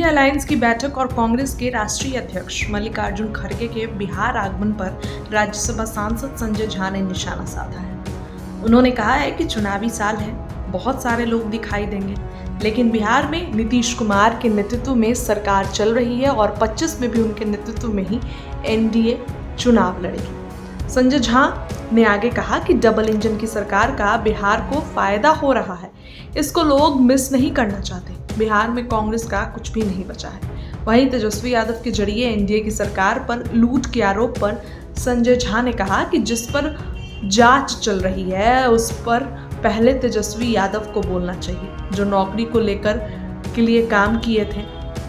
Alliance की बैठक और कांग्रेस के राष्ट्रीय अध्यक्ष मल्लिकार्जुन खड़गे के बिहार आगमन पर राज्यसभा सांसद संजय झा ने निशाना साधा है। उन्होंने कहा है कि चुनावी साल है, बहुत सारे लोग दिखाई देंगे, लेकिन बिहार में नीतीश कुमार के नेतृत्व में सरकार चल रही है और 25 में भी उनके नेतृत्व में ही एनडीए चुनाव लड़ेगी। संजय झा ने आगे कहा कि डबल इंजन की सरकार का बिहार को फायदा हो रहा है, इसको लोग मिस नहीं करना चाहते। बिहार में कांग्रेस का कुछ भी नहीं बचा है। वहीं तेजस्वी यादव के जरिए एनडीए की सरकार पर लूट के आरोप पर संजय झा ने कहा कि जिस पर जांच चल रही है उस पर पहले तेजस्वी यादव को बोलना चाहिए। जो नौकरी को लेकर के लिए काम किए थे,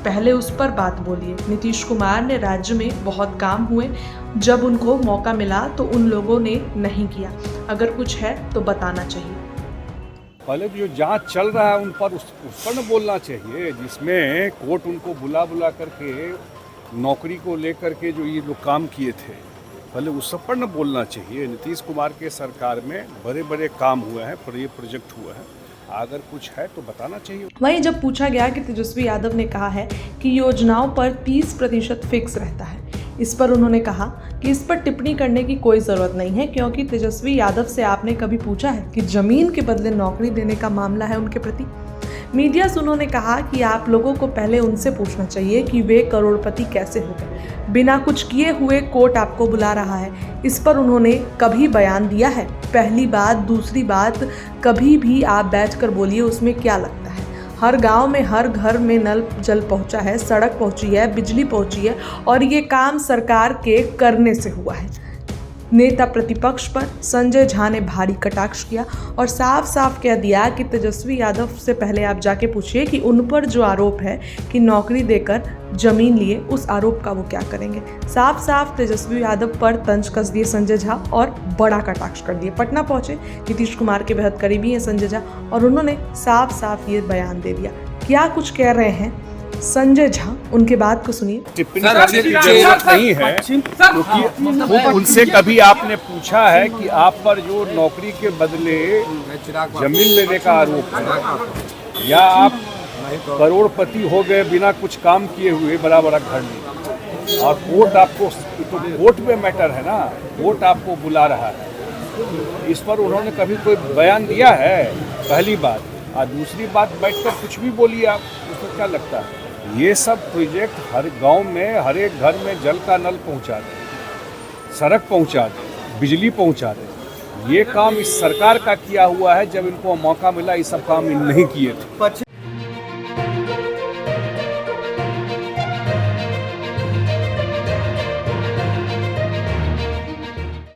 पहले उस पर बात बोलिए। नीतीश कुमार ने राज्य में बहुत काम हुए, जब उनको मौका मिला तो उन लोगों ने नहीं किया। अगर कुछ है तो बताना चाहिए। पहले जो जांच चल रहा है उन पर उस पर न बोलना चाहिए, जिसमें कोर्ट उनको बुला करके नौकरी को लेकर के जो ये लोग काम किए थे, पहले उस सब पर न बोलना चाहिए। नीतीश कुमार के सरकार में बड़े बड़े काम हुए हैं, ये प्रोजेक्ट हुआ है, अगर कुछ है तो बताना चाहिए। वहीं जब पूछा गया कि तेजस्वी यादव ने कहा है कि योजनाओं पर 30% फिक्स रहता है, इस पर उन्होंने कहा कि इस पर टिप्पणी करने की कोई ज़रूरत नहीं है, क्योंकि तेजस्वी यादव से आपने कभी पूछा है कि ज़मीन के बदले नौकरी देने का मामला है उनके प्रति। मीडिया से उन्होंने कहा कि आप लोगों को पहले उनसे पूछना चाहिए कि वे करोड़पति कैसे हो गए। बिना कुछ किए हुए कोर्ट आपको बुला रहा है, इस पर उन्होंने कभी बयान दिया है? पहली बात। दूसरी बात, कभी भी आप बैठकर बोलिए उसमें क्या लगता है। हर गांव में हर घर में नल जल पहुंचा है, सड़क पहुंची है, बिजली पहुंची है, और ये काम सरकार के करने से हुआ है। नेता प्रतिपक्ष पर संजय झा ने भारी कटाक्ष किया और साफ साफ कह दिया कि तेजस्वी यादव से पहले आप जाके पूछिए कि उन पर जो आरोप है कि नौकरी देकर जमीन लिए, उस आरोप का वो क्या करेंगे। साफ साफ तेजस्वी यादव पर तंज कस दिए संजय झा और बड़ा कटाक्ष कर दिए। पटना पहुंचे नीतीश कुमार के बेहद करीबी हैं संजय झा, और उन्होंने साफ साफ ये बयान दे दिया। क्या कुछ कह रहे हैं संजय झा, उनके बात को सुनिए। टिप्पणी करने की जरूरत नहीं है, क्योंकि उनसे कभी आपने पूछा है कि आप पर जो नौकरी के बदले जमीन लेने का आरोप है, या आप करोड़पति हो गए बिना कुछ काम किए हुए, बड़ा बड़ा घर में, और कोर्ट आपको, तो कोर्ट में मैटर है ना, कोर्ट आपको बुला रहा है, इस पर उन्होंने कभी कोई बयान दिया है? पहली बात। और दूसरी बात, बैठकर कुछ भी बोलिए आप, उसमें क्या लगता है? ये सब प्रोजेक्ट हर गांव में, हर एक घर में जल का नल पहुंचा दें, सड़क पहुंचा दें, बिजली पहुंचा दें। ये काम इस सरकार का किया हुआ है। जब इनको मौका मिला, ये सब काम नहीं किए थे।